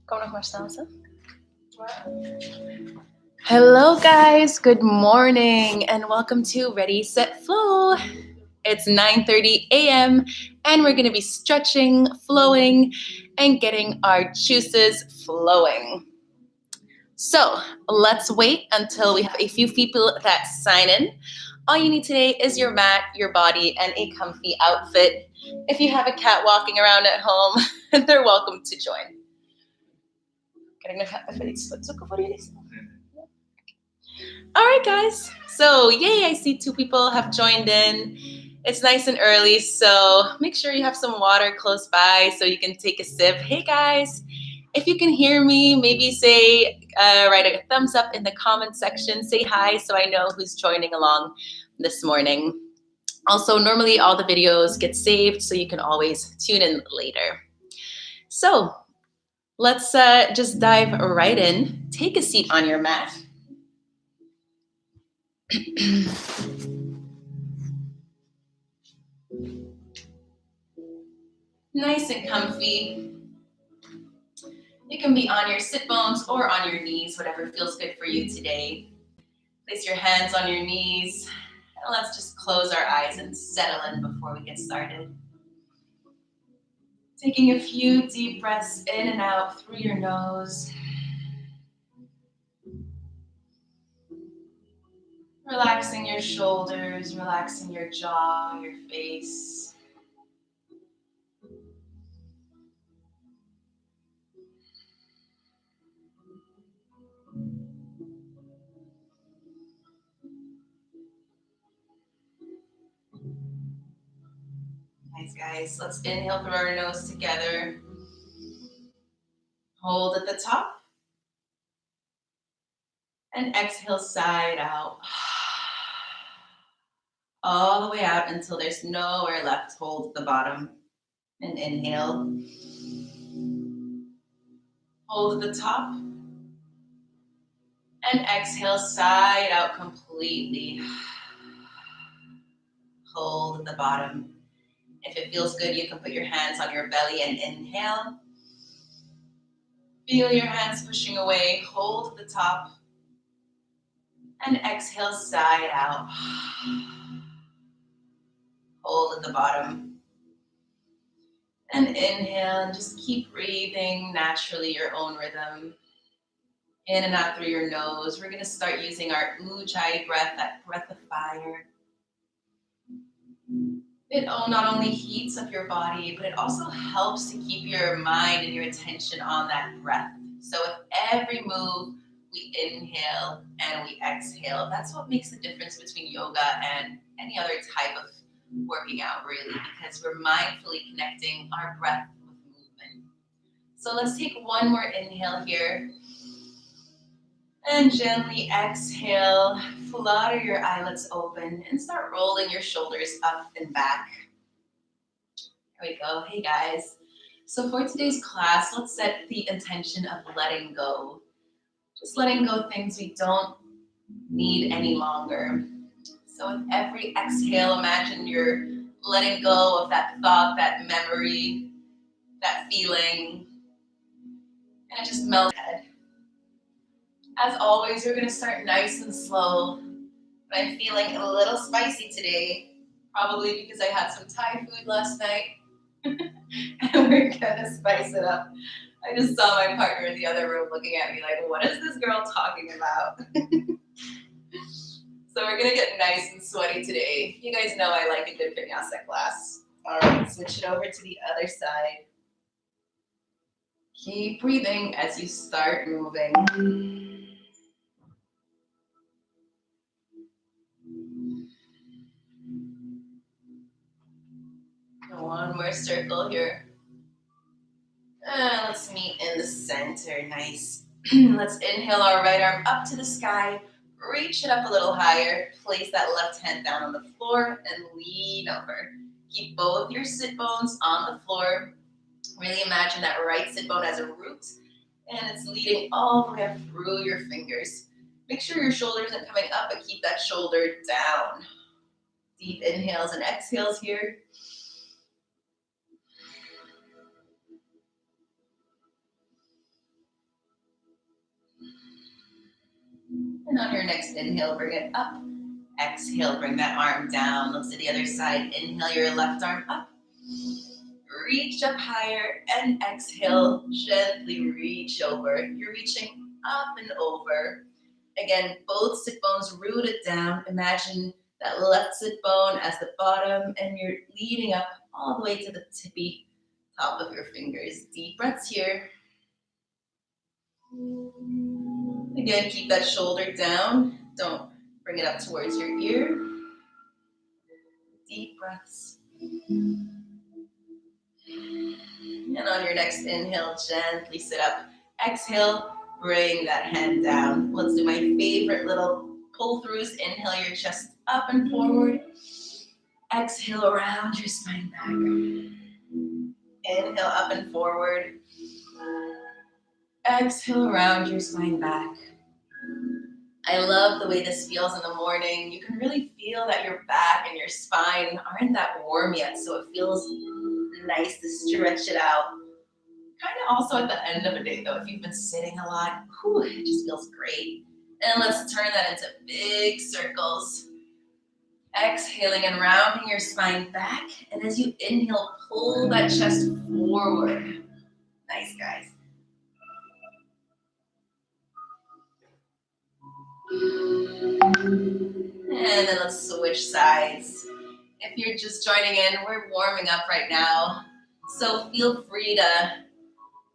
¿Cómo estamos? Hello, guys. Good morning, and welcome to Ready, Set, Flow. It's 9:30 a.m., and we're going to be stretching, flowing, and getting our juices flowing. So let's wait until we have a few people that sign in. All you need today is your mat, your body, and a comfy outfit. If you have a cat walking around at home, they're welcome to join. All right, guys. So, yay, I see 2 people have joined in. It's nice and early, so make sure you have some water close by so you can take a sip. Hey, guys. If you can hear me, maybe say, write a thumbs up in the comment section. Say hi so I know who's joining along this morning. Also, normally all the videos get saved, so you can always tune in later. So, let's just dive right in. Take a seat on your mat. Nice and comfy. You can be on your sit bones or on your knees, whatever feels good for you today. Place your hands on your knees, and let's just close our eyes and settle in before we get started. Taking a few deep breaths in and out through your nose. Relaxing your shoulders, relaxing your jaw, your face. Nice, guys. Let's inhale through our nose together. Hold at the top. And exhale side out. All the way out until there's nowhere left. Hold at the bottom. And inhale. Hold at the top. And exhale side out completely. Hold at the bottom. If it feels good, you can put your hands on your belly and inhale. Feel your hands pushing away. Hold at the top. And exhale side out. Hold at the bottom. And inhale and just keep breathing naturally, your own rhythm. In and out through your nose. We're going to start using our Ujjayi breath, that breath of fire. It not only heats up your body, but it also helps to keep your mind and your attention on that breath. So with every move, we inhale and we exhale. That's what makes the difference between yoga and any other type of working out, really, because we're mindfully connecting our breath with movement. So let's take one more inhale here. And gently exhale, flutter your eyelids open, and start rolling your shoulders up and back. There we go. Hey, guys. So for today's class, let's set the intention of letting go. Just letting go of things we don't need any longer. So with every exhale, imagine you're letting go of that thought, that memory, that feeling, and it just melts head. As always, we're going to start nice and slow. I'm feeling a little spicy today, probably because I had some Thai food last night. And we're going to spice it up. I just saw my partner in the other room looking at me like, what is this girl talking about? So we're going to get nice and sweaty today. You guys know I like a good vinyasa class. All right, switch it over to the other side. Keep breathing as you start moving. One more circle here. Let's meet in the center. Nice. Let's inhale our right arm up to the sky. Reach it up a little higher. Place that left hand down on the floor and lean over. Keep both your sit bones on the floor. Really imagine that right sit bone as a root, and it's leading all the way up through your fingers. Make sure your shoulders aren't coming up, but keep that shoulder down. Deep inhales and exhales here. And on your next inhale, bring it up. Exhale, bring that arm down. Look to the other side. Inhale your left arm up. Reach up higher and exhale, gently reach over. You're reaching up and over. Again, both sit bones rooted down. Imagine that left sit bone as the bottom and you're leading up all the way to the tippy top of your fingers. Deep breaths here. Again, keep that shoulder down. Don't bring it up towards your ear. Deep breaths. And on your next inhale, gently sit up. Exhale, bring that hand down. Let's do my favorite little pull throughs. Inhale your chest up and forward. Exhale around your spine back. Inhale up and forward. Exhale around your spine back. I love the way this feels in the morning. You can really feel that your back and your spine aren't that warm yet, so it feels nice to stretch it out. Kind of also at the end of a day, though, if you've been sitting a lot, it just feels great. And let's turn that into big circles. Exhaling and rounding your spine back. And as you inhale, pull that chest forward. Nice, guys. And then let's switch sides. If you're just joining in, we're warming up right now. So feel free to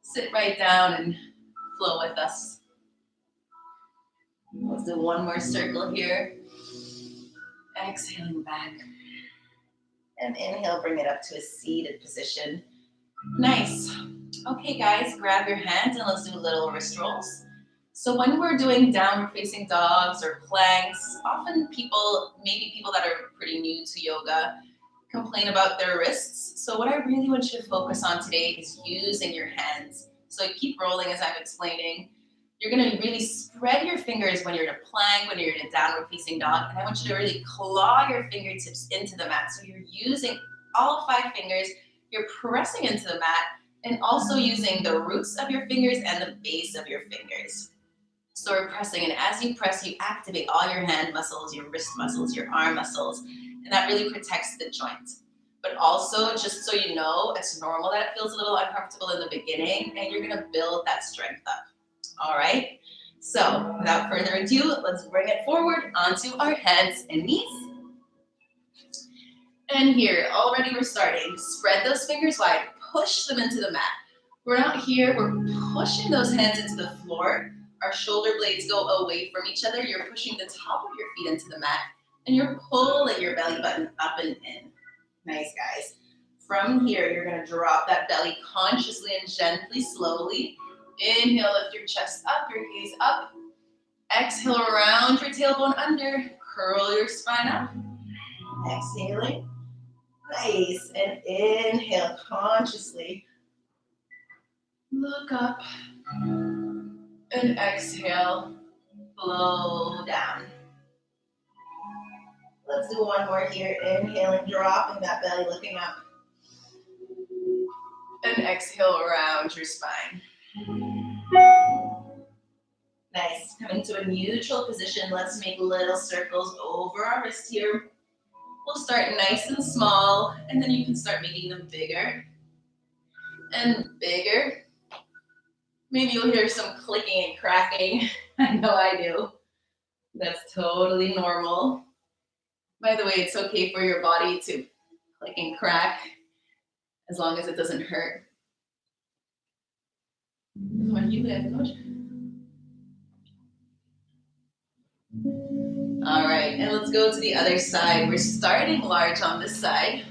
sit right down and flow with us. Let's do one more circle here. Exhaling back. And inhale, bring it up to a seated position. Nice. Okay, guys, grab your hands and let's do little wrist rolls. So when we're doing downward facing dogs or planks, often maybe people that are pretty new to yoga, complain about their wrists. So what I really want you to focus on today is using your hands. So keep rolling as I'm explaining. You're going to really spread your fingers when you're in a plank, when you're in a downward facing dog, and I want you to really claw your fingertips into the mat. So you're using all 5 fingers, you're pressing into the mat, and also using the roots of your fingers and the base of your fingers. So we're pressing, and as you press, you activate all your hand muscles, your wrist muscles, your arm muscles, and that really protects the joint. But also, just so you know, it's normal that it feels a little uncomfortable in the beginning, and you're gonna build that strength up. All right? So without further ado, let's bring it forward onto our hands and knees. And here, already we're starting. Spread those fingers wide, push them into the mat. We're not here, we're pushing those hands into the floor. Our shoulder blades go away from each other. You're pushing the top of your feet into the mat, and you're pulling your belly button up and in. Nice, guys. From here, you're gonna drop that belly consciously and gently, slowly. Inhale, lift your chest up, your gaze up. Exhale, round your tailbone under. Curl your spine up. Exhaling. Nice. And inhale consciously. Look up. And exhale. Flow down. Let's do one more here. Inhaling, dropping that belly, looking up. And exhale around your spine. Nice. Coming to a neutral position. Let's make little circles over our wrist here. We'll start nice and small, and then you can start making them bigger and bigger. Maybe you'll hear some clicking and cracking. I know I do. That's totally normal. By the way, it's okay for your body to click and crack as long as it doesn't hurt. All right, and let's go to the other side. We're starting large on this side.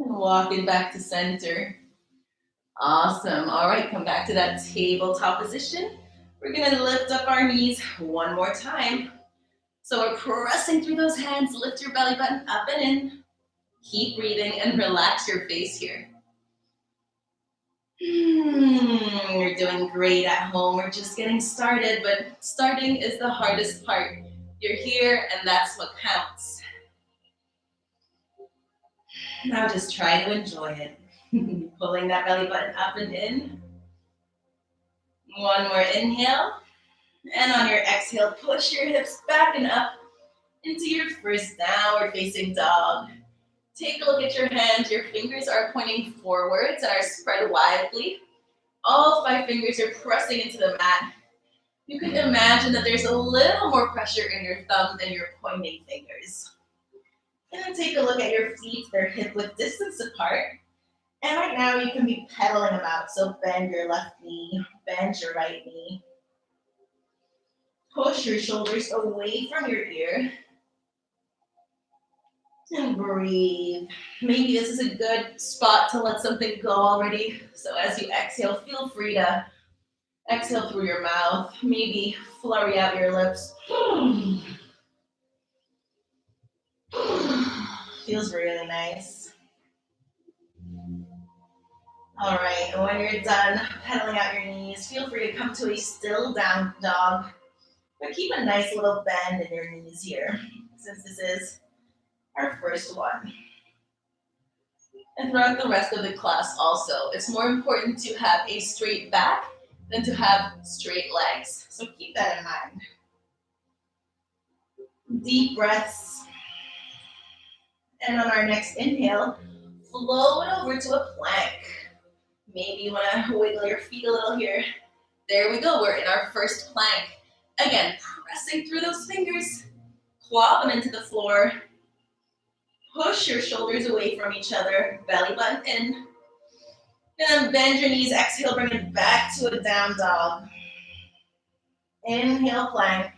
And walk it back to center. Awesome. All right, come back to that tabletop position. We're gonna lift up our knees one more time. So we're pressing through those hands. Lift your belly button up and in. Keep breathing and relax your face here. You're doing great at home. We're just getting started, but starting is the hardest part. You're here and that's what counts. Now just try to enjoy it. Pulling that belly button up and in. One more inhale. And on your exhale, push your hips back and up into your first downward facing dog. Take a look at your hands. Your fingers are pointing forwards and are spread widely. All 5 fingers are pressing into the mat. You can imagine that there's a little more pressure in your thumb than your pointing fingers. And then take a look at your feet. They're hip-width distance apart. And right now you can be pedaling them out. So bend your left knee, bend your right knee. Push your shoulders away from your ear. And breathe. Maybe this is a good spot to let something go already. So as you exhale, feel free to exhale through your mouth. Maybe flurry out your lips. Feels really nice. All right, and when you're done pedaling out your knees, feel free to come to a still down dog. But keep a nice little bend in your knees here, since this is our first one. And throughout the rest of the class also, it's more important to have a straight back than to have straight legs. So keep that in mind. Deep breaths. And on our next inhale, float over to a plank. Maybe you want to wiggle your feet a little here. There we go, we're in our first plank. Again, pressing through those fingers, claw them into the floor. Push your shoulders away from each other, belly button in. And then bend your knees, exhale, bring it back to a down dog. Inhale, plank.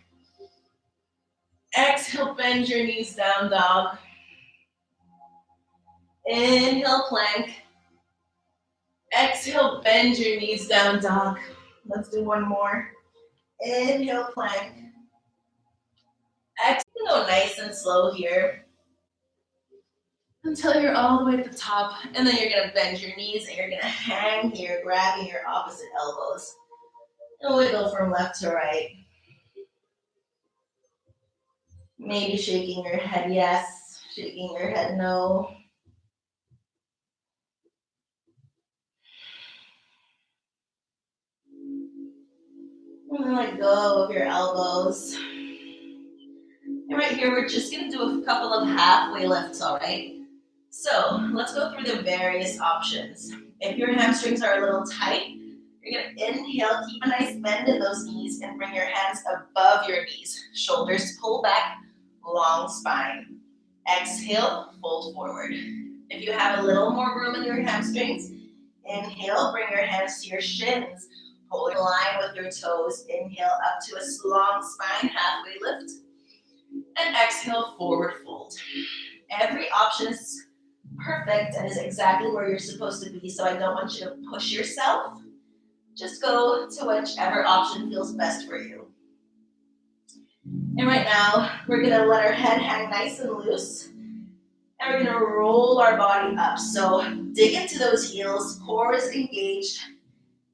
Exhale, bend your knees, down dog. Inhale, plank. Exhale, bend your knees, down dog. Let's do one more. Inhale, plank. Exhale, go nice and slow here until you're all the way at the top. And then you're gonna bend your knees and you're gonna hang here, grabbing your opposite elbows. And wiggle from left to right. Maybe shaking your head yes, shaking your head no. And then let go of your elbows. And right here, we're just gonna do a couple of halfway lifts, all right? So let's go through the various options. If your hamstrings are a little tight, you're gonna inhale, keep a nice bend in those knees and bring your hands above your knees. Shoulders pull back, long spine. Exhale, fold forward. If you have a little more room in your hamstrings, inhale, bring your hands to your shins. Hold your line with your toes. Inhale up to a long spine, halfway lift. And exhale, forward fold. Every option is perfect and is exactly where you're supposed to be, so I don't want you to push yourself. Just go to whichever option feels best for you. And right now, we're gonna let our head hang nice and loose. And we're gonna roll our body up. So dig into those heels, core is engaged.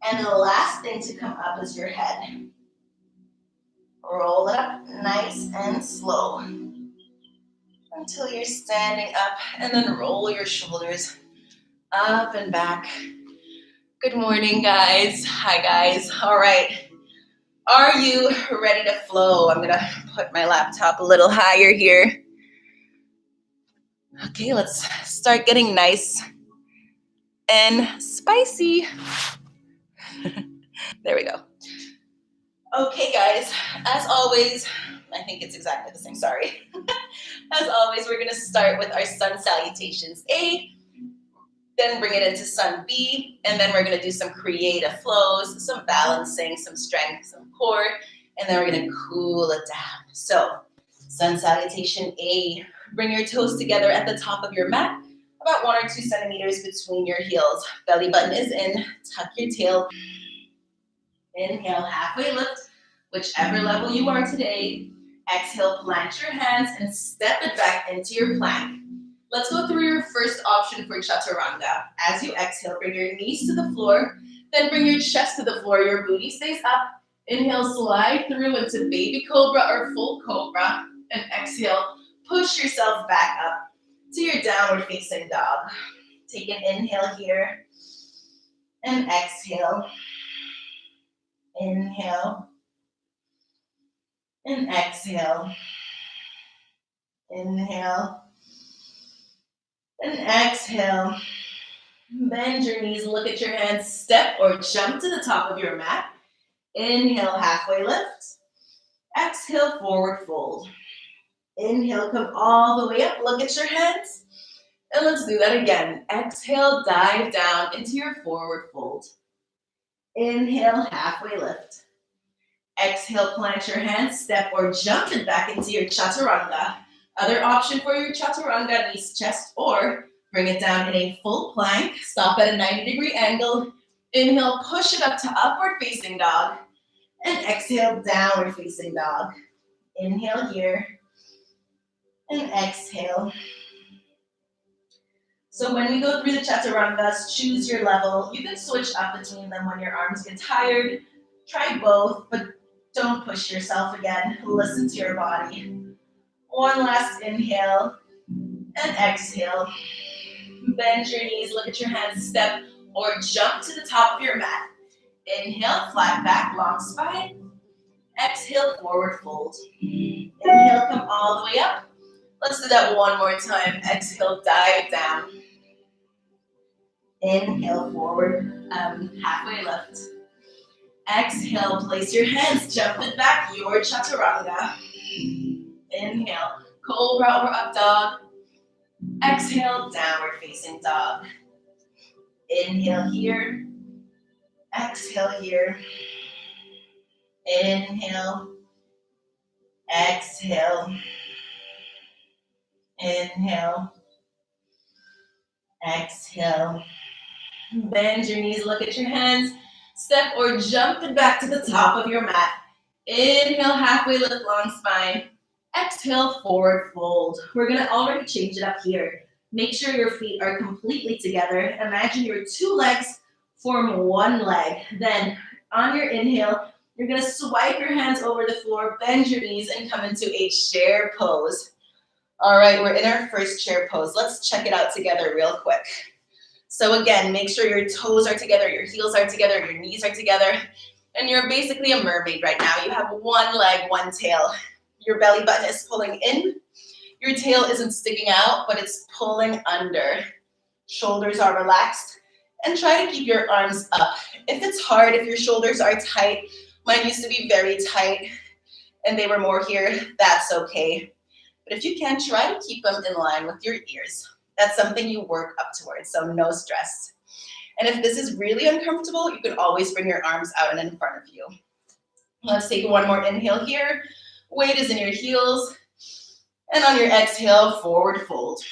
And the last thing to come up is your head. Roll it up nice and slow until you're standing up, and then roll your shoulders up and back. Good morning, guys. Hi, guys. All right. Are you ready to flow? I'm gonna put my laptop a little higher here. Okay, let's start getting nice and spicy. There we go. Okay, guys, as always, I think it's exactly the same, sorry. As always, we're gonna start with our sun salutations A, then bring it into sun B, and then we're gonna do some creative flows, some balancing, some strength, some core, and then we're gonna cool it down. So, sun salutation A, bring your toes together at the top of your mat, about 1 or 2 centimeters between your heels. Belly button is in, tuck your tail. Inhale, halfway lift, whichever level you are today. Exhale, plant your hands and step it back into your plank. Let's go through your first option for chaturanga. As you exhale, bring your knees to the floor, then bring your chest to the floor. Your booty stays up. Inhale, slide through into baby cobra or full cobra. And exhale, push yourself back up to your downward facing dog. Take an inhale here and exhale. Inhale and exhale. Inhale and exhale. Bend your knees, look at your hands, step or jump to the top of your mat. Inhale, halfway lift. Exhale, forward fold. Inhale, come all the way up, look at your hands. And let's do that again. Exhale, dive down into your forward fold. Inhale, halfway lift. Exhale, plant your hands, step or jump it back into your chaturanga. Other option for your chaturanga, knees, chest, or bring it down in a full plank. Stop at a 90-degree angle. Inhale, push it up to upward facing dog. And exhale, downward facing dog. Inhale here. And exhale. So when we go through the chaturangas, choose your level. You can switch up between them when your arms get tired. Try both, but don't push yourself again. Listen to your body. One last inhale and exhale. Bend your knees, look at your hands, step or jump to the top of your mat. Inhale, flat back, long spine. Exhale, forward fold. Inhale, come all the way up. Let's do that one more time. Exhale, dive down. Inhale, forward, halfway lift. Exhale, place your hands, jump it back, your chaturanga. Inhale, cobra or up dog. Exhale, downward facing dog. Inhale here. Exhale here. Inhale. Exhale. Inhale. Exhale. Bend your knees, look at your hands. Step or jump it back to the top of your mat. Inhale, halfway lift, long spine. Exhale, forward fold. We're gonna already change it up here. Make sure your feet are completely together. Imagine your two legs form one leg. Then on your inhale, you're gonna swipe your hands over the floor, bend your knees, and come into a chair pose. All right, we're in our first chair pose. Let's check it out together real quick. So again, make sure your toes are together, your heels are together, your knees are together, and you're basically a mermaid right now. You have one leg, one tail. Your belly button is pulling in. Your tail isn't sticking out, but it's pulling under. Shoulders are relaxed, and try to keep your arms up. If it's hard, if your shoulders are tight, mine used to be very tight, and they were more here, that's okay. But if you can, try to keep them in line with your ears. That's something you work up towards, so no stress. And if this is really uncomfortable, you can always bring your arms out and in front of you. Let's take one more inhale here. Weight is in your heels. And on your exhale, forward fold.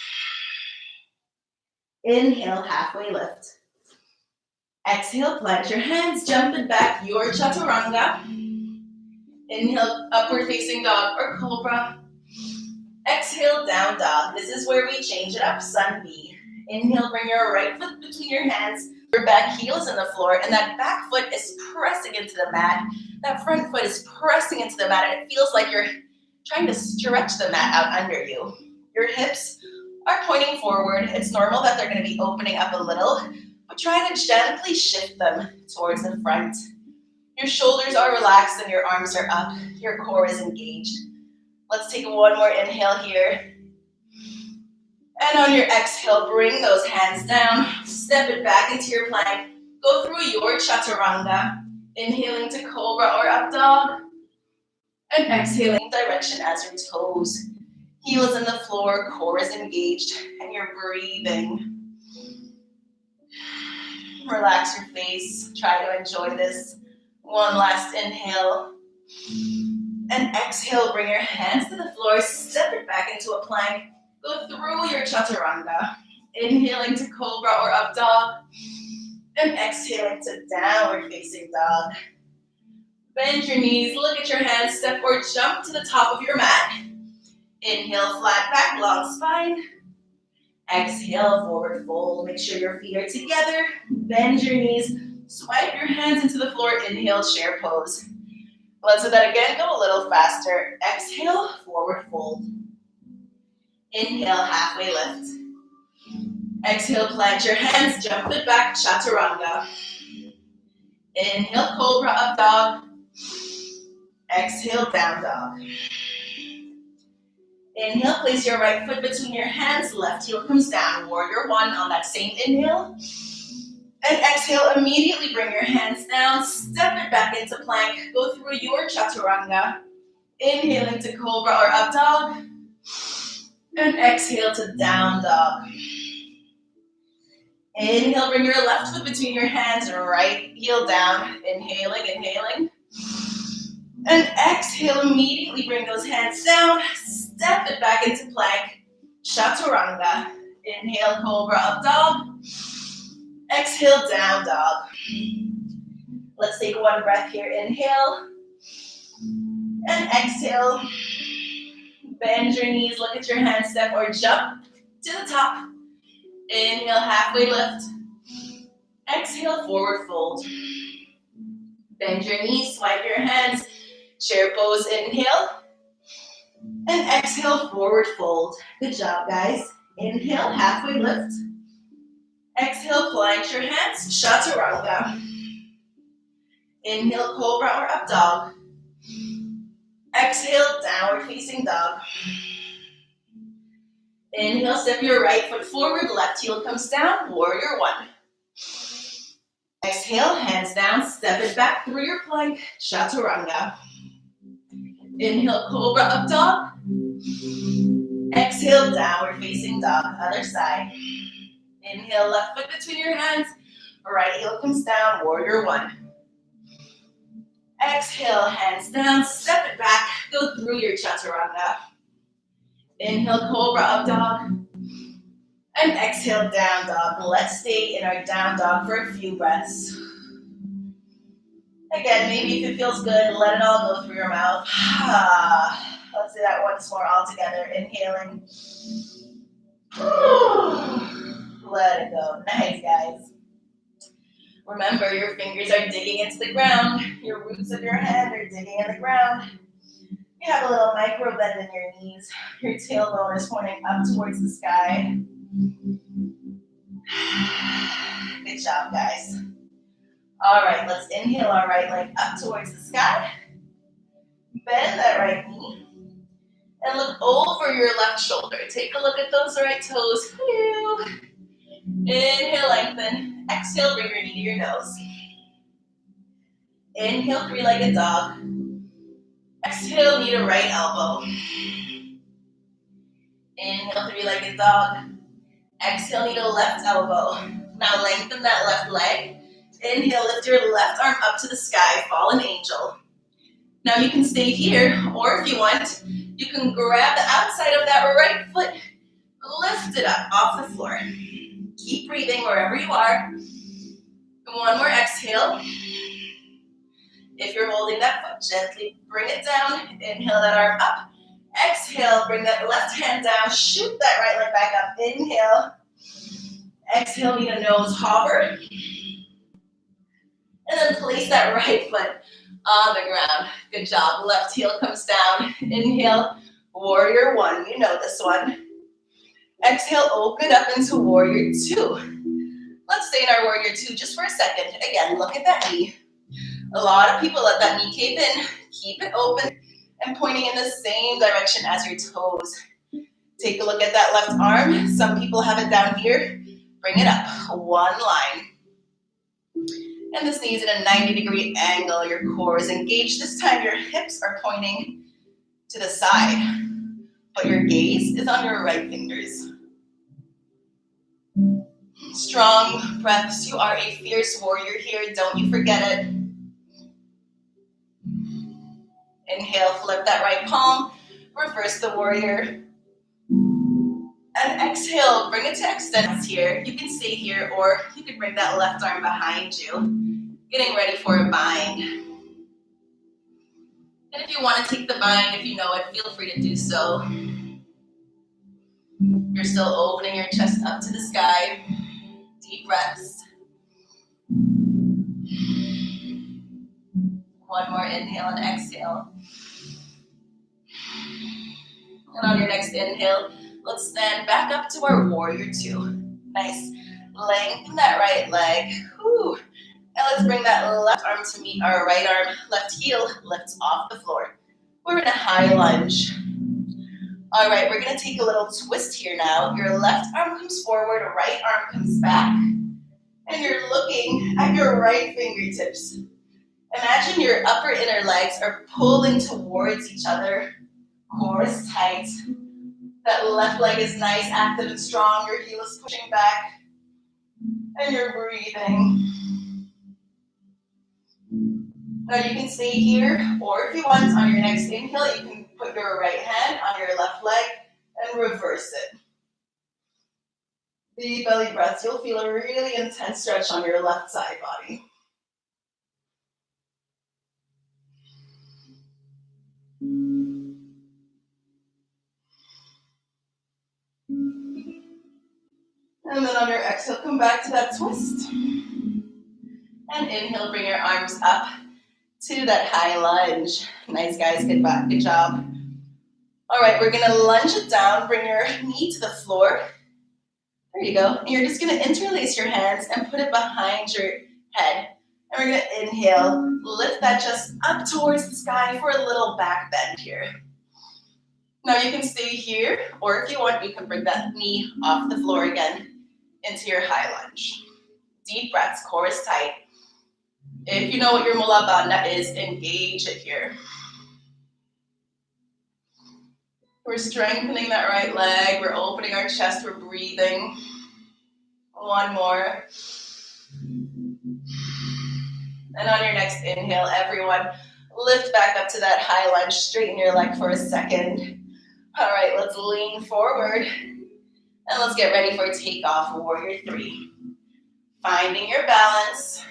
Inhale, halfway lift. Exhale, plant your hands, jump it back, your chaturanga. Inhale, upward facing dog or cobra. Exhale, down dog. This is where we change it up, sun B. Inhale, bring your right foot between your hands. Your back heel is on the floor, and that back foot is pressing into the mat. That front foot is pressing into the mat, and it feels like you're trying to stretch the mat out under you. Your hips are pointing forward. It's normal that they're going to be opening up a little, but try to gently shift them towards the front. Your shoulders are relaxed and your arms are up. Your core is engaged. Let's take one more inhale here. And on your exhale, bring those hands down. Step it back into your plank. Go through your chaturanga. Inhaling to cobra or up dog. And exhaling direction as your toes. Heels in the floor, core is engaged, and you're breathing. Relax your face. Try to enjoy this. One last inhale. And exhale, bring your hands to the floor. Step it back into a plank. Go through your chaturanga. Inhaling to cobra or up dog. And exhaling to downward facing dog. Bend your knees, look at your hands, step or jump to the top of your mat. Inhale, flat back, long spine. Exhale, forward fold. Make sure your feet are together. Bend your knees, swipe your hands into the floor. Inhale, chair pose. Let's do that again, go a little faster. Exhale, forward fold. Inhale, halfway lift. Exhale, plant your hands, jump it back, chaturanga. Inhale, cobra, up dog. Exhale, down dog. Inhale, place your right foot between your hands, left heel comes down, warrior one on that same inhale. And exhale, immediately bring your hands down, step it back into plank, go through your chaturanga. Inhaling to cobra or up dog. And exhale to down dog. Inhale, bring your left foot between your hands, right heel down. Inhaling, inhaling. And exhale, immediately bring those hands down, step it back into plank, chaturanga. Inhale, cobra, up dog. Exhale, down dog. Let's take one breath here. Inhale. And exhale. Bend your knees, look at your hands, step or jump to the top. Inhale, halfway lift. Exhale, forward fold. Bend your knees, swipe your hands. Chair pose, inhale. And exhale, forward fold. Good job, guys. Inhale, halfway lift. Exhale, plant your hands, chaturanga. Inhale, cobra or up dog. Exhale, downward facing dog. Inhale, step your right foot forward, left heel comes down, warrior one. Exhale, hands down, step it back through your plank, chaturanga. Inhale, cobra, up dog. Exhale, downward facing dog, other side. Inhale, left foot between your hands, right heel comes down, warrior one. Exhale, hands down, step it back, go through your chaturanga. Inhale, cobra, up dog. And exhale, down dog. Let's stay in our down dog for a few breaths. Again, maybe if it feels good, let it all go through your mouth. Let's do that once more all together. Inhaling. Let it go. Nice, guys. Remember, your fingers are digging into the ground. Your roots of your hand are digging in the ground. You have a little micro bend in your knees. Your tailbone is pointing up towards the sky. Good job, guys. All right, let's inhale our right leg up towards the sky. Bend that right knee. And look over your left shoulder. Take a look at those right toes. Inhale, lengthen. Exhale, bring your knee to your nose. Inhale, three-legged dog. Exhale, knee to right elbow. Inhale, three-legged dog. Exhale, knee to left elbow. Now lengthen that left leg. Inhale, lift your left arm up to the sky, fallen angel. Now you can stay here, or if you want, you can grab the outside of that right foot, lift it up off the floor. Keep breathing wherever you are. One more exhale. If you're holding that foot, gently bring it down. Inhale that arm up. Exhale, bring that left hand down. Shoot that right leg back up. Inhale. Exhale, knee to nose, hover. And then place that right foot on the ground. Good job. Left heel comes down. Inhale, warrior one. You know this one. Exhale, open up into warrior two. Let's stay in our warrior two just for a second. Again, look at that knee. A lot of people let that knee cave in. Keep it open and pointing in the same direction as your toes. Take a look at that left arm. Some people have it down here. Bring it up. One line. And this knee is at a 90-degree angle. Your core is engaged. This time your hips are pointing to the side, but your gaze is on your right fingers. Strong breaths. You are a fierce warrior here. Don't you forget it. Inhale, flip that right palm. Reverse the warrior. And exhale, bring it to extends here. You can stay here, or you can bring that left arm behind you, getting ready for a bind. And if you want to take the bind, if you know it, feel free to do so. You're still opening your chest up to the sky. Deep breaths. One more inhale and exhale. And on your next inhale, let's stand back up to our warrior two. Nice. Lengthen that right leg. Whew. And let's bring that left arm to meet our right arm. Left heel lifts off the floor. We're in a high lunge. All right, we're going to take a little twist here now. Your left arm comes forward, right arm comes back. And you're looking at your right fingertips. Imagine your upper inner legs are pulling towards each other. Core is tight. That left leg is nice, active, and strong. Your heel is pushing back. And you're breathing. Now you can stay here, or if you want, on your next inhale, you can put your right hand on your left leg and reverse it. Deep belly breaths. You'll feel a really intense stretch on your left side body. And then on your exhale, come back to that twist. And inhale, bring your arms up to that high lunge. Nice, guys. Good job. All right, we're going to lunge it down. Bring your knee to the floor. There you go. And you're just going to interlace your hands and put it behind your head. And we're going to inhale. Lift that chest up towards the sky for a little back bend here. Now you can stay here, or if you want, you can bring that knee off the floor again into your high lunge. Deep breaths, core is tight. If you know what your mula bandha is, engage it here. We're strengthening that right leg. We're opening our chest. We're breathing. One more. And on your next inhale, everyone, lift back up to that high lunge. Straighten your leg for a second. All right, let's lean forward. And let's get ready for takeoff, warrior three. Finding your balance.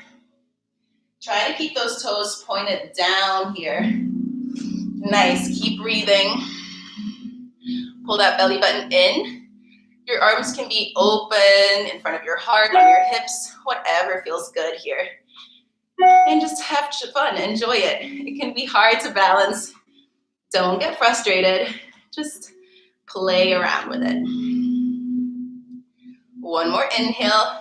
Trying to keep those toes pointed down here. Nice, keep breathing. Pull that belly button in. Your arms can be open in front of your heart, on your hips, whatever feels good here. And just have fun, enjoy it. It can be hard to balance. Don't get frustrated. Just play around with it. One more inhale.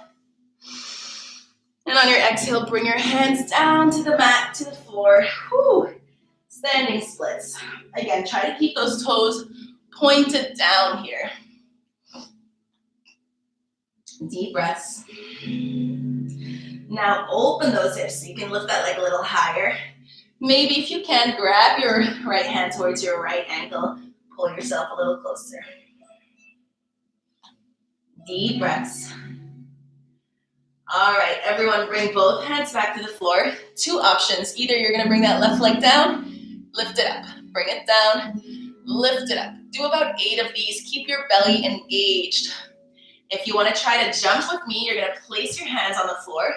And on your exhale, bring your hands down to the mat, to the floor. Whew. Standing splits. Again, try to keep those toes pointed down here. Deep breaths. Now open those hips so you can lift that leg a little higher. Maybe if you can, grab your right hand towards your right ankle. Pull yourself a little closer. Deep breaths. All right, everyone, bring both hands back to the floor. Two options. Either you're going to bring that left leg down, lift it up. Bring it down, lift it up. Do about 8 of these. Keep your belly engaged. If you want to try to jump with me, you're going to place your hands on the floor.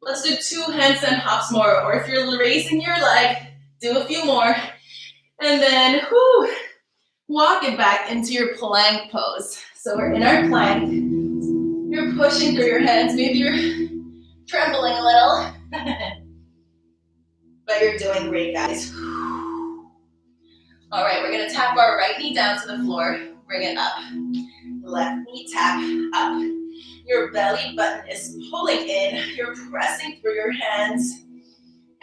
Let's do 2 handstand hops more. Or if you're raising your leg, do a few more. And then, walk it back into your plank pose. So we're in our plank. You're pushing through your hands. Maybe you're trembling a little. But you're doing great, guys. All right, we're going to tap our right knee down to the floor. Bring it up. Left knee tap up. Your belly button is pulling in. You're pressing through your hands.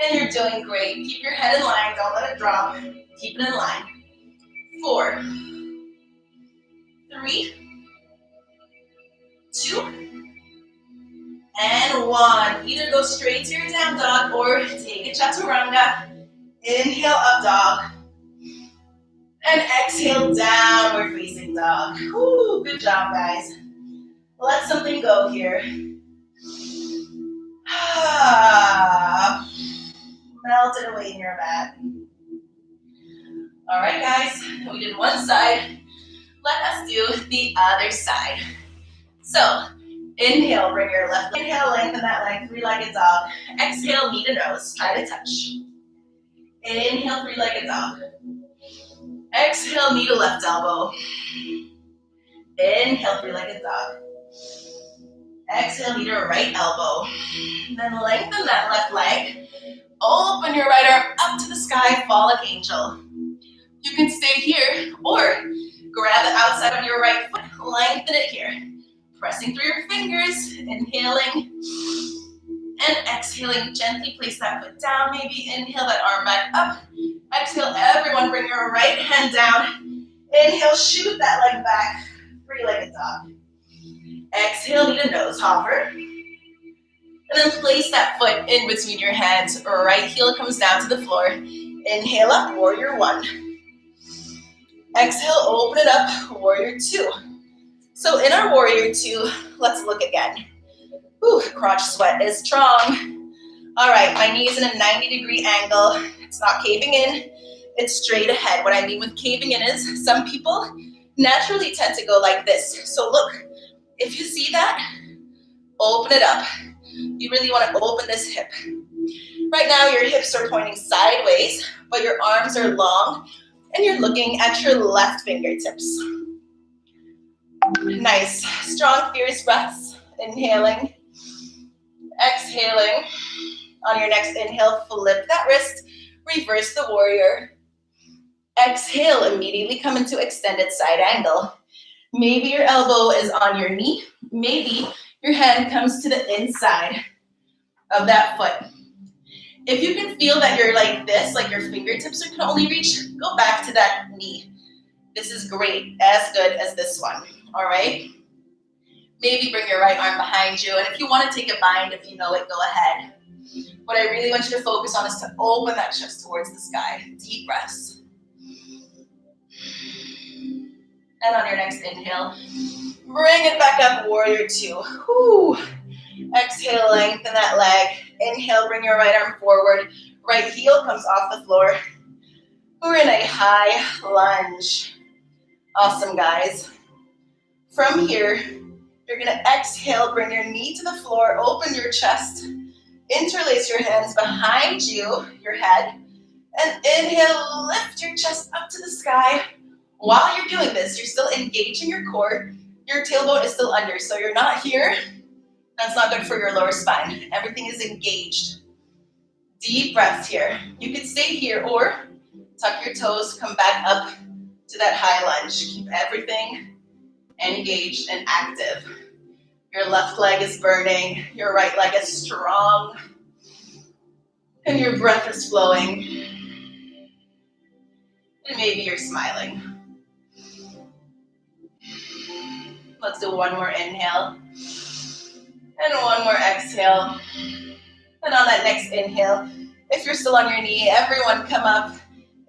And you're doing great. Keep your head in line. Don't let it drop. Keep it in line. 4, 3, 2, and 1. Either go straight to your down dog or take a chaturanga. Inhale, up dog. And exhale, downward facing dog. Woo, good job, guys. Let something go here. Melt it away in your mat. All right, guys, we did one side. Let us do the other side. So, inhale, bring your left leg. Inhale, lengthen that leg, three-legged dog. Exhale, knee to nose, try to touch. Inhale, three-legged dog. Exhale, knee to left elbow. Inhale, three-legged dog. Exhale, knee to right elbow. Then lengthen that left leg. Open your right arm up to the sky, fall like angel. You can stay here or grab the outside of your right foot, lengthen it here. Pressing through your fingers, inhaling and exhaling. Gently place that foot down. Maybe inhale that arm back up. Exhale, everyone bring your right hand down. Inhale, shoot that leg back. Three-legged dog. Exhale, knee to nose, hover. And then place that foot in between your hands. Right heel comes down to the floor. Inhale up, warrior one. Exhale, open it up, warrior two. So in our warrior two, let's look again. Ooh, crotch sweat is strong. All right, my knee is in a 90-degree angle. It's not caving in, it's straight ahead. What I mean with caving in is some people naturally tend to go like this. So look, if you see that, open it up. You really want to open this hip. Right now, your hips are pointing sideways, but your arms are long, and you're looking at your left fingertips. Nice, strong, fierce breaths. Inhaling, exhaling. On your next inhale, flip that wrist, reverse the warrior. Exhale, immediately come into extended side angle. Maybe your elbow is on your knee. Maybe your hand comes to the inside of that foot. If you can feel that you're like this, like your fingertips can only reach, go back to that knee. This is great, as good as this one, all right? Maybe bring your right arm behind you, and if you want to take a bind, if you know it, go ahead. What I really want you to focus on is to open that chest towards the sky. Deep breaths. And on your next inhale, bring it back up, warrior two. Whew. Exhale, lengthen that leg. Inhale, bring your right arm forward. Right heel comes off the floor. We're in a high lunge. Awesome, guys. From here, you're gonna exhale, bring your knee to the floor, open your chest, interlace your hands behind you, your head, and inhale, lift your chest up to the sky. While you're doing this, you're still engaging your core. Your tailbone is still under, so you're not here. That's not good for your lower spine. Everything is engaged. Deep breaths here. You can stay here or tuck your toes, come back up to that high lunge. Keep everything engaged and active. Your left leg is burning. Your right leg is strong. And your breath is flowing. And maybe you're smiling. Let's do one more inhale. And one more exhale. And on that next inhale, if you're still on your knee, everyone come up.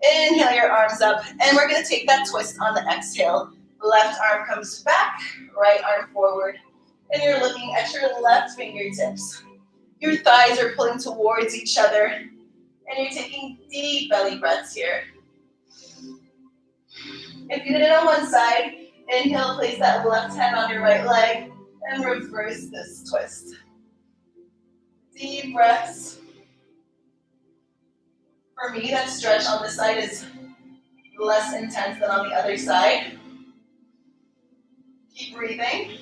Inhale your arms up. And we're going to take that twist on the exhale. Left arm comes back, right arm forward. And you're looking at your left fingertips. Your thighs are pulling towards each other. And you're taking deep belly breaths here. If you did it on one side, inhale, place that left hand on your right leg. And reverse this twist. Deep breaths. For me, that stretch on this side is less intense than on the other side. Keep breathing.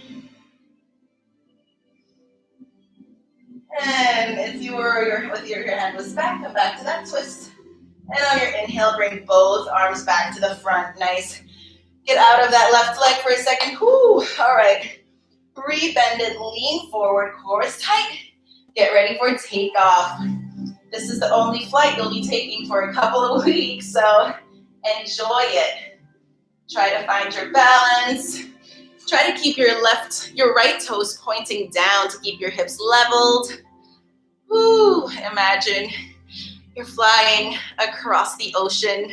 And if you were with your hand was back, come back to that twist. And on your inhale, bring both arms back to the front. Nice. Get out of that left leg for a second. Whew. All right. Rebend it, lean forward, core is tight. Get ready for takeoff. This is the only flight you'll be taking for a couple of weeks, so enjoy it. Try to find your balance. Try to keep your right toes pointing down to keep your hips leveled. Woo, imagine you're flying across the ocean.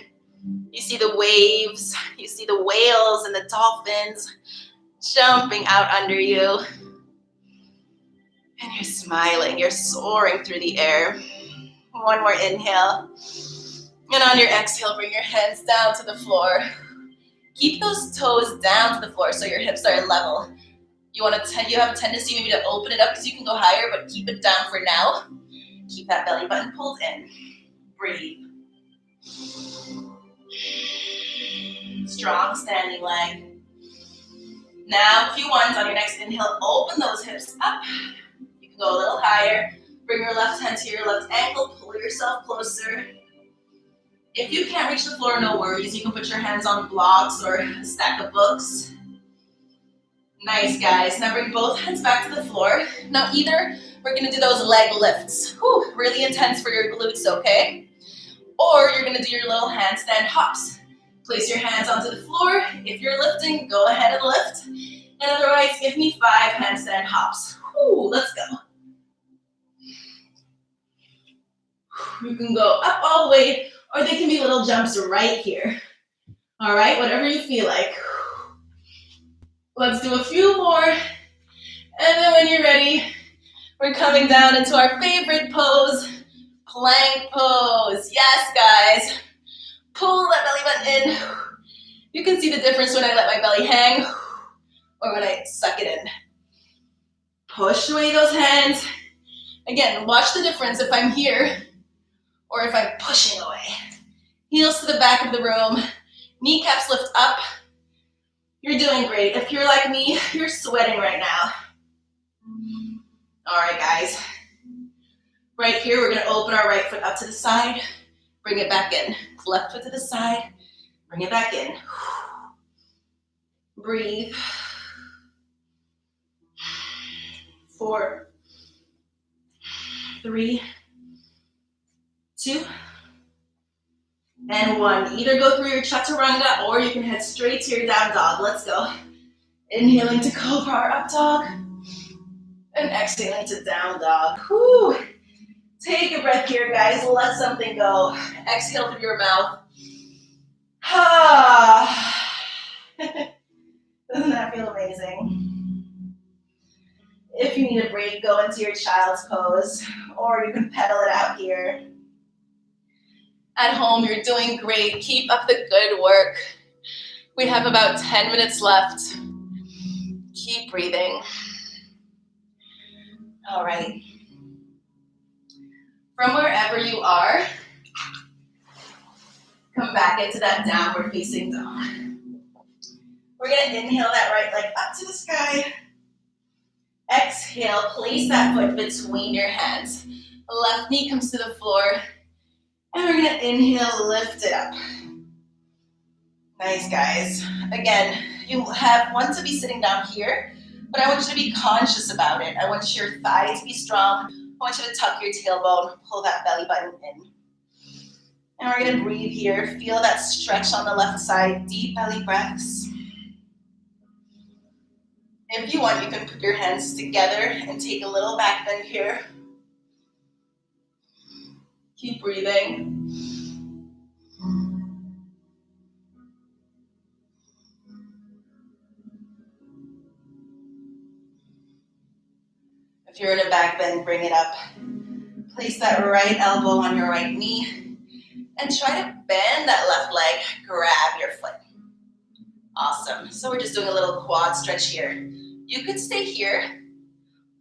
You see the waves, you see the whales and the dolphins jumping out under you. And you're smiling, you're soaring through the air. One more inhale. And on your exhale, bring your hands down to the floor. Keep those toes down to the floor so your hips are level. You have a tendency maybe to open it up because you can go higher, but keep it down for now. Keep that belly button pulled in. Breathe. Strong standing leg. Now, if you want, on your next inhale, open those hips up. You can go a little higher. Bring your left hand to your left ankle. Pull yourself closer. If you can't reach the floor, no worries. You can put your hands on blocks or a stack of books. Nice, guys. Now bring both hands back to the floor. Now either we're going to do those leg lifts. Whew, really intense for your glutes, okay? Or you're going to do your little handstand hops. Place your hands onto the floor. If you're lifting, go ahead and lift. And otherwise, give me 5 handstand hops. Whew, let's go. You can go up all the way, or they can be little jumps right here. All right, whatever you feel like. Let's do a few more. And then when you're ready, we're coming down into our favorite pose, plank pose. Yes, guys. Pull that belly button in. You can see the difference when I let my belly hang or when I suck it in. Push away those hands. Again, watch the difference if I'm here or if I'm pushing away. Heels to the back of the room. Kneecaps lift up. You're doing great. If you're like me, you're sweating right now. All right, guys. Right here, we're gonna open our right foot up to the side, bring it back in. Left foot to the side, bring it back in. Breathe. 4, 3, 2, and 1. Either go through your chaturanga or you can head straight to your down dog. Let's go. Inhaling to cobra or up dog. And exhaling to down dog. Whew. Take a breath here, guys. Let something go. Exhale through your mouth. Doesn't that feel amazing? If you need a break, go into your child's pose, or you can pedal it out here. At home, you're doing great. Keep up the good work. We have about 10 minutes left. Keep breathing. All right. From wherever you are, come back into that downward facing dog. We're going to inhale that right leg up to the sky. Exhale, place that foot between your hands. Left knee comes to the floor. And we're going to inhale, lift it up. Nice, guys. Again, you want to be sitting down here, but I want you to be conscious about it. I want your thigh to be strong. I want you to tuck your tailbone, pull that belly button in. And we're going to breathe here. Feel that stretch on the left side, deep belly breaths. If you want, you can put your hands together and take a little back bend here. Keep breathing. If you're in a back bend, bring it up. Place that right elbow on your right knee and try to bend that left leg. Grab your foot. Awesome. So we're just doing a little quad stretch here. You could stay here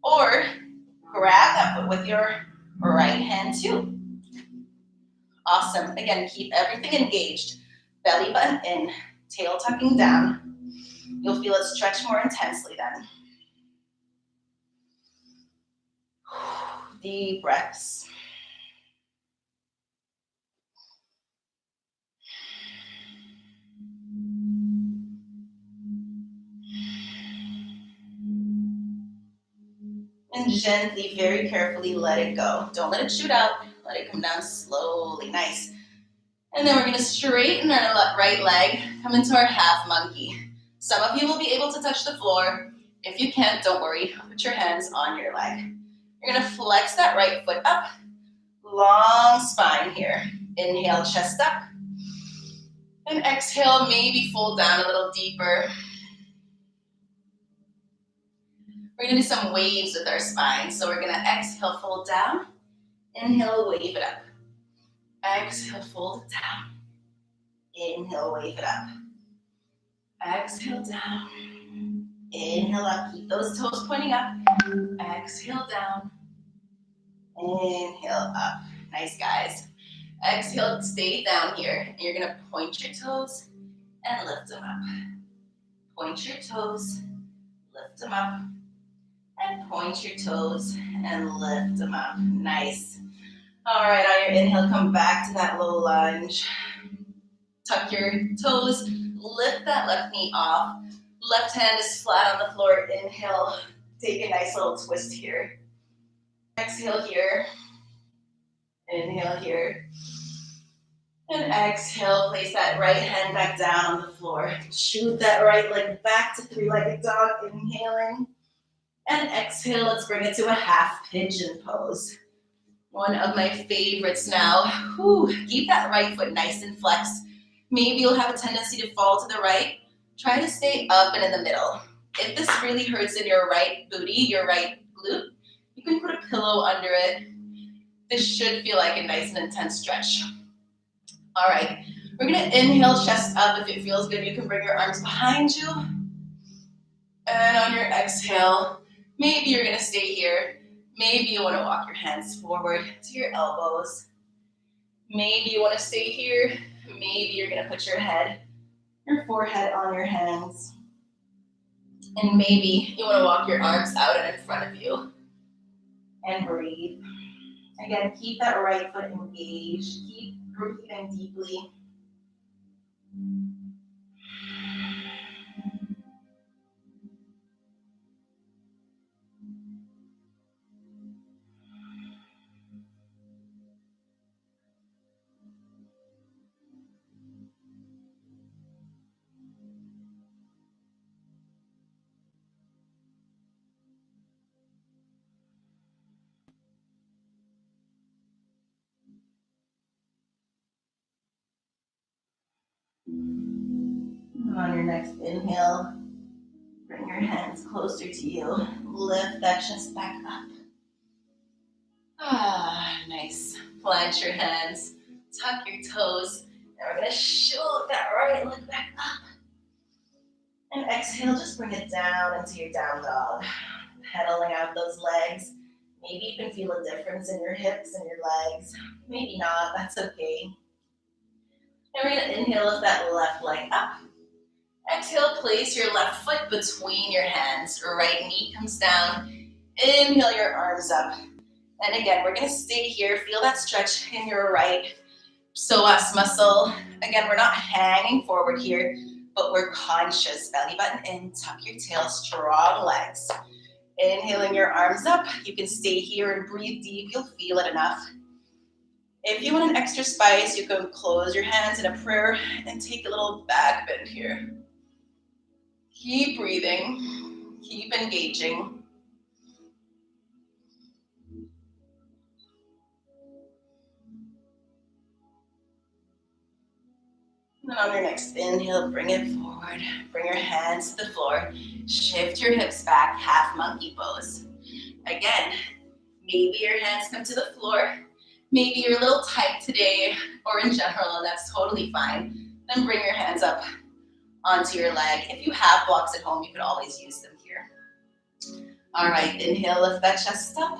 or grab that foot with your right hand too. Awesome. Again, keep everything engaged. Belly button in, tail tucking down. You'll feel it stretch more intensely then. Deep breaths. And gently, very carefully let it go. Don't let it shoot out. Let it come down slowly. Nice. And then we're going to straighten our right leg, come into our half monkey. Some of you will be able to touch the floor. If you can't, don't worry. Put your hands on your leg. You're going to flex that right foot up. Long spine here. Inhale, chest up. And exhale, maybe fold down a little deeper. We're going to do some waves with our spine. So we're going to exhale, fold down. Inhale, wave it up. Exhale, fold it down. Inhale, wave it up. Exhale down. Inhale up. Keep those toes pointing up. Exhale down. Inhale up. Nice, guys. Exhale, stay down here. And you're going to point your toes and lift them up. Point your toes, lift them up. And point your toes and lift them up. Nice. All right, on your inhale, come back to that low lunge. Tuck your toes, lift that left knee off. Left hand is flat on the floor. Inhale, take a nice little twist here. Exhale here. Inhale here. And exhale, place that right hand back down on the floor. Shoot that right leg back to three-legged dog, inhaling. And exhale, let's bring it to a half pigeon pose. One of my favorites now. Whew, keep that right foot nice and flexed. Maybe you'll have a tendency to fall to the right. Try to stay up and in the middle. If this really hurts in your right booty, your right glute, you can put a pillow under it. This should feel like a nice and intense stretch. All right, we're gonna inhale, chest up. If it feels good, you can bring your arms behind you. And on your exhale, maybe you're gonna stay here. Maybe you wanna walk your hands forward to your elbows. Maybe you wanna stay here. Maybe you're gonna put your head, your forehead on your hands. And maybe you wanna walk your arms out and in front of you. And breathe. Again, keep that right foot engaged. Keep breathing deeply. And on your next inhale, bring your hands closer to you. Lift that chest back up. Ah, nice. Plant your hands, tuck your toes, and we're gonna shoot that right leg back up. And exhale, just bring it down into your down dog. Pedaling out those legs. Maybe you can feel a difference in your hips and your legs. Maybe not, that's okay. And we're gonna inhale, lift that left leg up. Exhale, place your left foot between your hands. Right knee comes down. Inhale your arms up. And again, we're gonna stay here. Feel that stretch in your right psoas muscle. Again, we're not hanging forward here, but we're conscious. Belly button in, tuck your tail, strong legs. Inhaling your arms up. You can stay here and breathe deep. You'll feel it enough. If you want an extra spice, you can close your hands in a prayer and take a little back bend here. Keep breathing. Keep engaging. And then on your next inhale, bring it forward. Bring your hands to the floor. Shift your hips back, half monkey pose. Again, maybe your hands come to the floor. Maybe you're a little tight today or in general, and that's totally fine. Then bring your hands up onto your leg. If you have blocks at home, you could always use them here. All right, inhale, lift that chest up.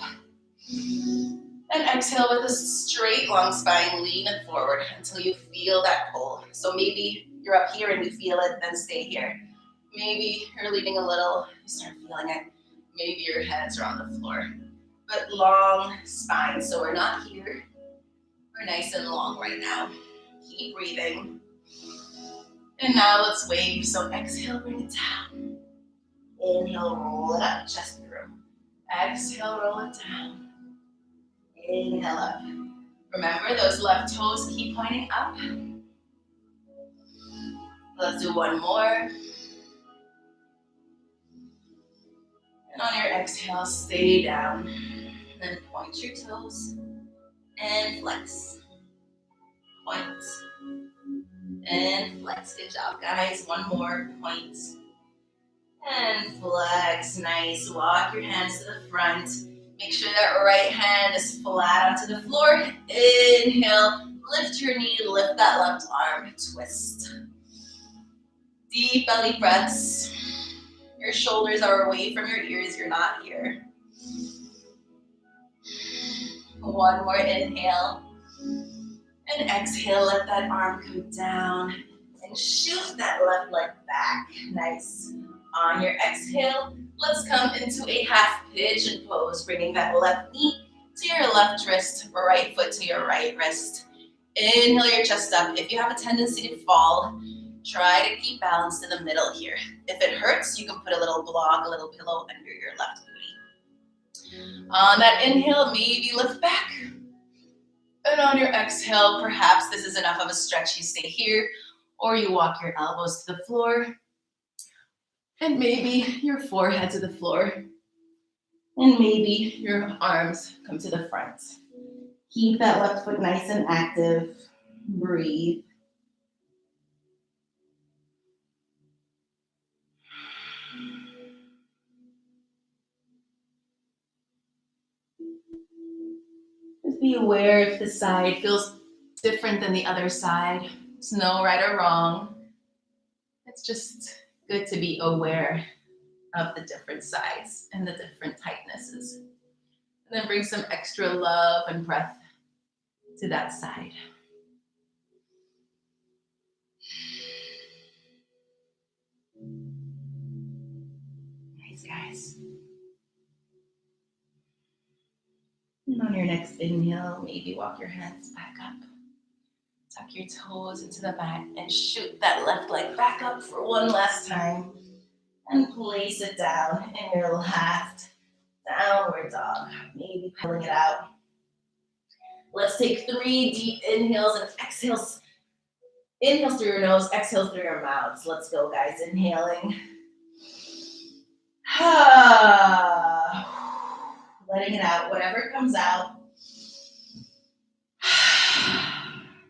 And exhale with a straight long spine, lean it forward until you feel that pull. So maybe you're up here and you feel it, then stay here. Maybe you're leaning a little, you start feeling it. Maybe your hands are on the floor. But long spine, so we're not here. We're nice and long right now. Keep breathing. And now let's wave. So exhale, bring it down. Inhale, roll it up, chest through. Exhale, roll it down. Inhale up. Remember, those left toes keep pointing up. Let's do one more. And on your exhale, stay down. Then point your toes and flex. Point and flex. Good job, guys. One more. Point and flex. Nice. Walk your hands to the front. Make sure that right hand is flat onto the floor. Inhale, lift your knee, lift that left arm, twist. Deep belly breaths. Your shoulders are away from your ears. You're not here. One more inhale. And exhale, let that arm come down. And shoot that left leg back. Nice. On your exhale, let's come into a half pigeon pose, bringing that left knee to your left wrist, right foot to your right wrist. Inhale your chest up. If you have a tendency to fall, try to keep balanced in the middle here. If it hurts, you can put a little block, a little pillow under your left booty. On that inhale, maybe lift back. And on your exhale, perhaps this is enough of a stretch. You stay here, or you walk your elbows to the floor. And maybe your forehead to the floor. And maybe your arms come to the front. Keep that left foot nice and active. Breathe. Just be aware if the side feels different than the other side. There's no right or wrong. It's just good to be aware of the different sides and the different tightnesses. And then bring some extra love and breath to that side. Nice, guys. And on your next inhale, maybe walk your hands back up. Tuck your toes into the mat and shoot that left leg back up for one last time. And place it down in your last downward dog. Maybe pulling it out. Let's take 3 deep inhales and exhales. Inhales through your nose, exhales through your mouth. Let's go, guys. Inhaling. Letting it out. Whatever comes out.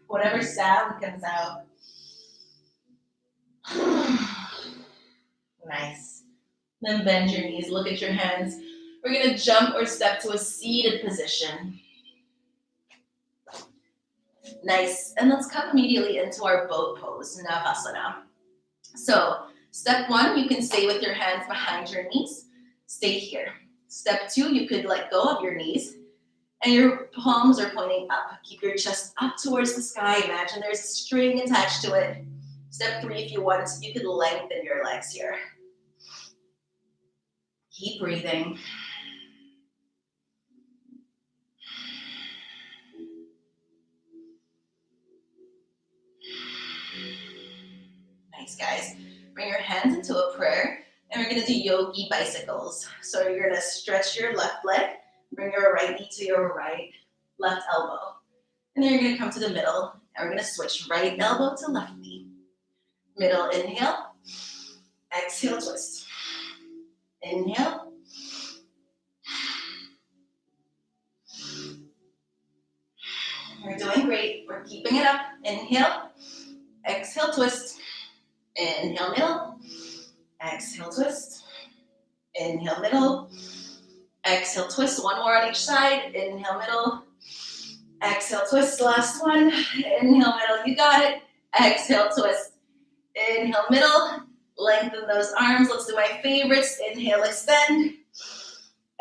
Whatever sound comes out. Nice. Then bend your knees. Look at your hands. We're going to jump or step to a seated position. Nice. And let's come immediately into our boat pose, Navasana. So, step 1, you can stay with your hands behind your knees. Stay here. Step 2, you could let go of your knees and your palms are pointing up. Keep your chest up towards the sky. Imagine there's a string attached to it. Step 3, if you want, you could lengthen your legs here. Keep breathing. Nice, guys. Bring your hands into a prayer, and we're going to do yogi bicycles. So you're going to stretch your left leg, bring your right knee to your right, left elbow. And then you're going to come to the middle, and we're going to switch right elbow to left knee. Middle inhale, exhale, twist. Inhale. We're doing great. We're keeping it up. Inhale, exhale, twist. Inhale, middle. Exhale, twist. Inhale, middle. Exhale, twist. One more on each side. Inhale, middle. Exhale, twist. Last one. Inhale, middle. You got it. Exhale, twist. Inhale, middle. Lengthen those arms. Let's do my favorites. Inhale, extend.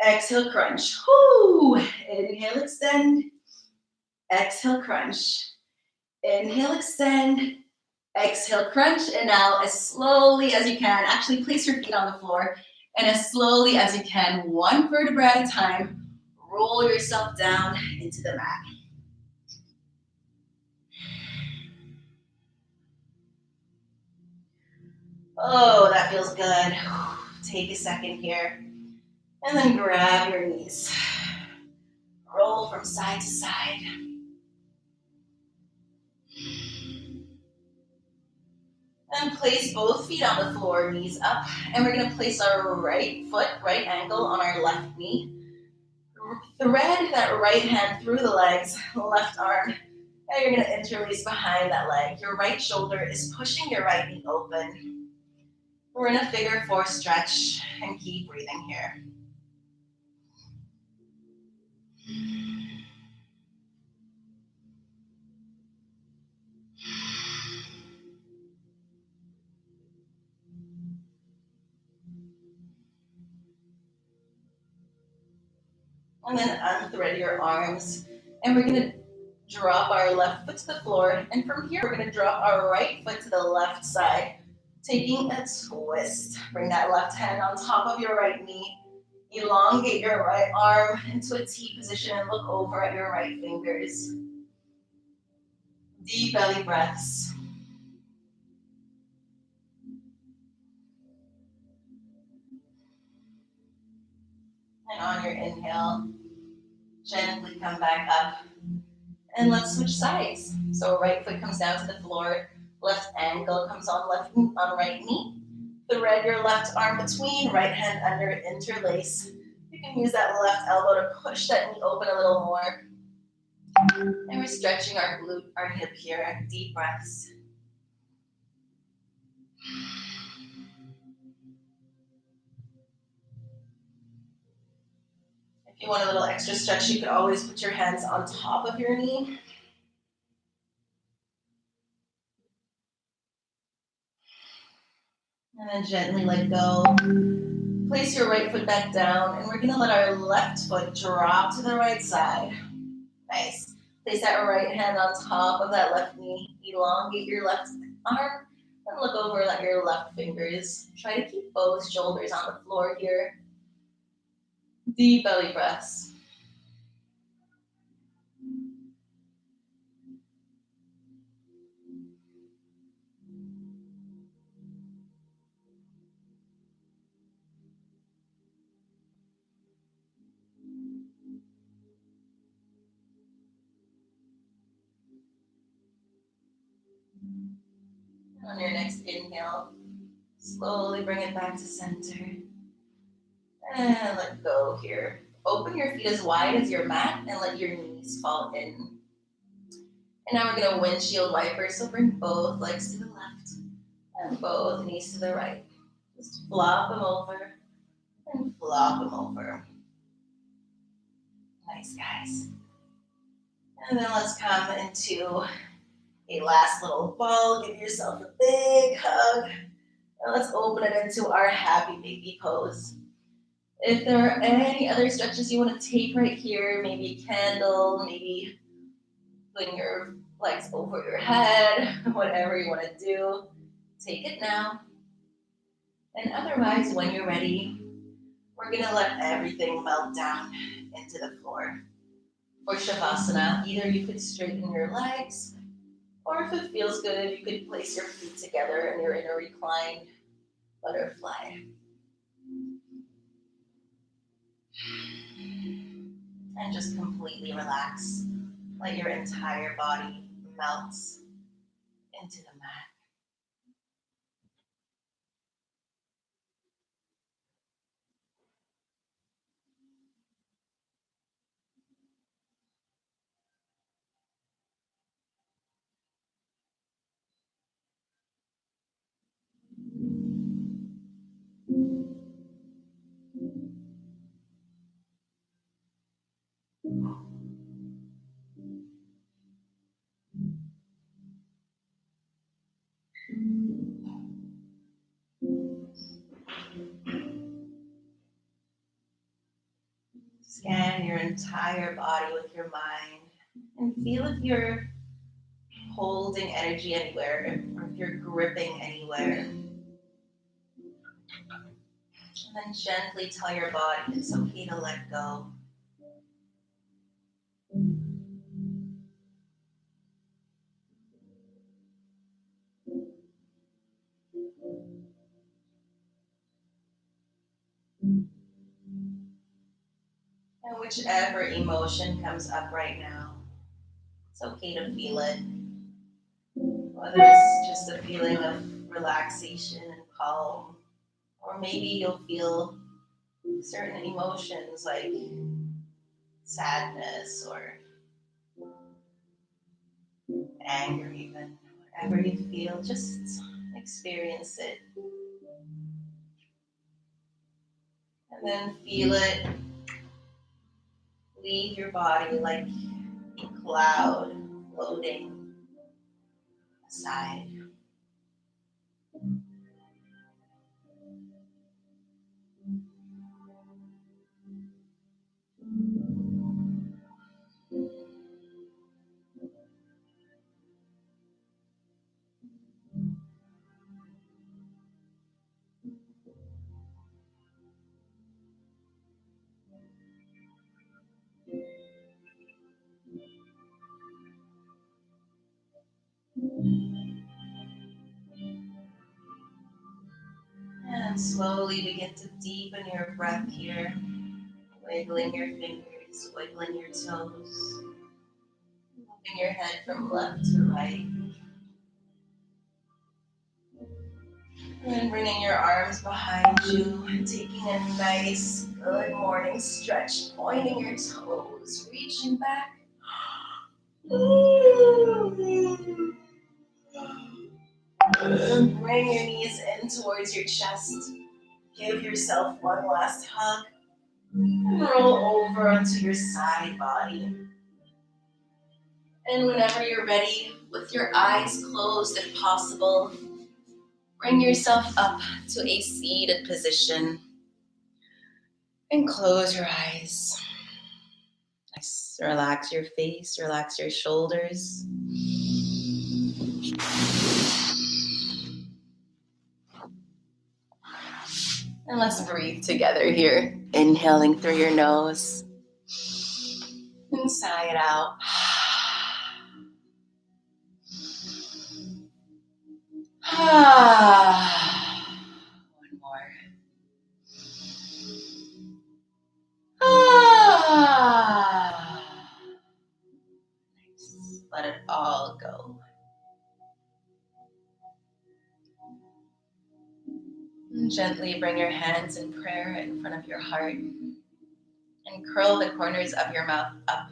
Exhale, crunch. Whoo! Inhale, extend. Exhale, crunch. Inhale, extend. Exhale, crunch. And now as slowly as you can, actually place your feet on the floor. And as slowly as you can, one vertebra at a time, roll yourself down into the mat. Oh, that feels good. Take a second here. And then grab your knees. Roll from side to side. And place both feet on the floor, knees up. And we're going to place our right foot, right ankle on our left knee. Thread that right hand through the legs, left arm. And you're going to interlace behind that leg. Your right shoulder is pushing your right knee open. We're in a figure 4 stretch and keep breathing here. And then unthread your arms. And we're gonna drop our left foot to the floor. And from here, we're gonna drop our right foot to the left side, taking a twist. Bring that left hand on top of your right knee. Elongate your right arm into a T position and look over at your right fingers. Deep belly breaths. And on your inhale, gently come back up. And let's switch sides. So right foot comes down to the floor, left ankle comes on right knee. Thread your left arm between, right hand under, interlace. You can use that left elbow to push that knee open a little more. And we're stretching our glute, our hip here. Deep breaths. If you want a little extra stretch, you could always put your hands on top of your knee. And then gently let go. Place your right foot back down, and we're gonna let our left foot drop to the right side. Nice. Place that right hand on top of that left knee. Elongate your left arm, and look over at your left fingers. Try to keep both shoulders on the floor here. Deep belly breaths. On your next inhale, slowly bring it back to center. And let go here. Open your feet as wide as your mat and let your knees fall in. And now we're going to windshield wiper. So bring both legs to the left and both knees to the right. Just flop them over and flop them over. Nice, guys. And then let's come into a last little ball. Give yourself a big hug. And let's open it into our happy baby pose. If there are any other stretches you want to take right here, maybe a candle, maybe putting your legs over your head, whatever you want to do, take it now. And otherwise, when you're ready, we're going to let everything melt down into the floor. For Shavasana, either you could straighten your legs, or if it feels good, you could place your feet together and you're in a reclined butterfly. And just completely relax. Let your entire body melt into the mat. Scan your entire body with your mind and feel if you're holding energy anywhere or if you're gripping anywhere. And then gently tell your body it's okay to let go. And whichever emotion comes up right now, it's okay to feel it. Whether it's just a feeling of relaxation and calm, or maybe you'll feel certain emotions like sadness or anger even. Whatever you feel, just experience it. And then feel it leave your body like a cloud floating aside. And slowly begin to deepen your breath here, wiggling your fingers, wiggling your toes, moving your head from left to right. And then bringing your arms behind you and taking a nice, good morning stretch, pointing your toes, reaching back. And bring your knees in towards your chest. Give yourself one last hug. And roll over onto your side body. And whenever you're ready, with your eyes closed if possible, bring yourself up to a seated position. And close your eyes. Nice. Relax your face, relax your shoulders. And let's breathe together here. Inhaling through your nose. And sigh it out. One more. Nice. Let it all go. And gently bring your hands in prayer in front of your heart and curl the corners of your mouth up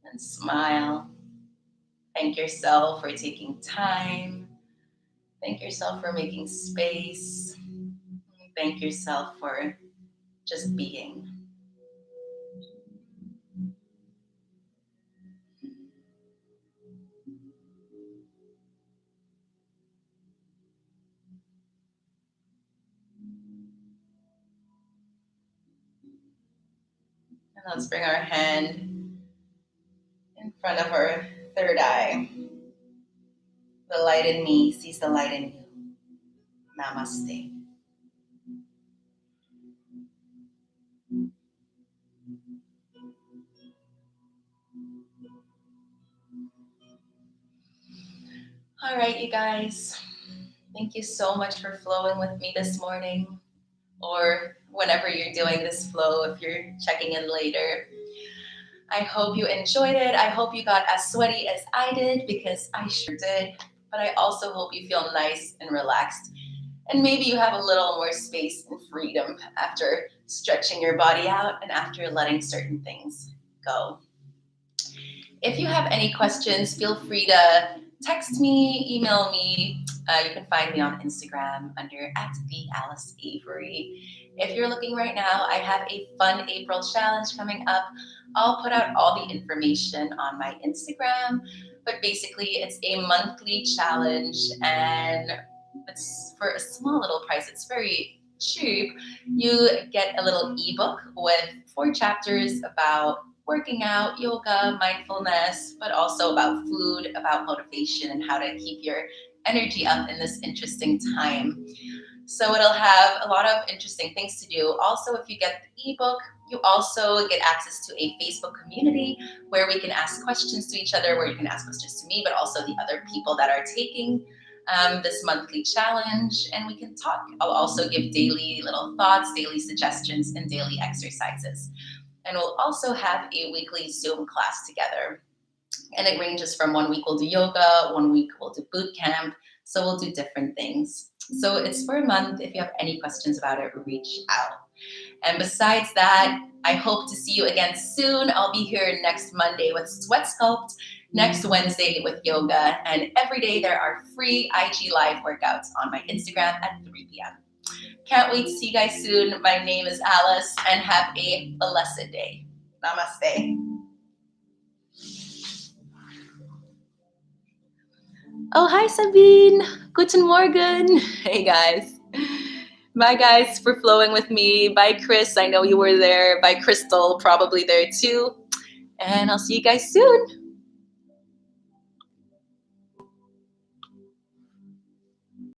and smile. Thank yourself for taking time. Thank yourself for making space. Thank yourself for just being. And let's bring our hand in front of our third eye. The light in me sees the light in you. Namaste. All right, you guys. Thank you so much for flowing with me this morning, or whenever you're doing this flow, if you're checking in later. I hope you enjoyed it. I hope you got as sweaty as I did, because I sure did. But I also hope you feel nice and relaxed. And maybe you have a little more space and freedom after stretching your body out and after letting certain things go. If you have any questions, feel free to text me, email me. You can find me on Instagram under @theAliceAvery. If you're looking right now, I have a fun April challenge coming up. I'll put out all the information on my Instagram, but basically it's a monthly challenge and it's for a small little price. It's very cheap. You get a little ebook with 4 chapters about working out, yoga, mindfulness, but also about food, about motivation, and how to keep your energy up in this interesting time. So it'll have a lot of interesting things to do. Also, if you get the ebook, you also get access to a Facebook community where we can ask questions to each other, where you can ask questions to me, but also the other people that are taking this monthly challenge, and we can talk. I'll also give daily little thoughts, daily suggestions, and daily exercises. And we'll also have a weekly Zoom class together. And it ranges from 1 week we'll do yoga, 1 week we'll do boot camp. So we'll do different things. So it's for a month. If you have any questions about it, reach out. And besides that, I hope to see you again soon. I'll be here next Monday with Sweat Sculpt, next Wednesday with yoga, and every day there are free IG live workouts on my Instagram at 3 p.m. Can't wait to see you guys soon. My name is Alice, and have a blessed day. Namaste. Oh, hi, Sabine. Guten Morgen. Hey, guys. Bye, guys, for flowing with me. Bye, Chris. I know you were there. Bye, Crystal, probably there too. And I'll see you guys soon.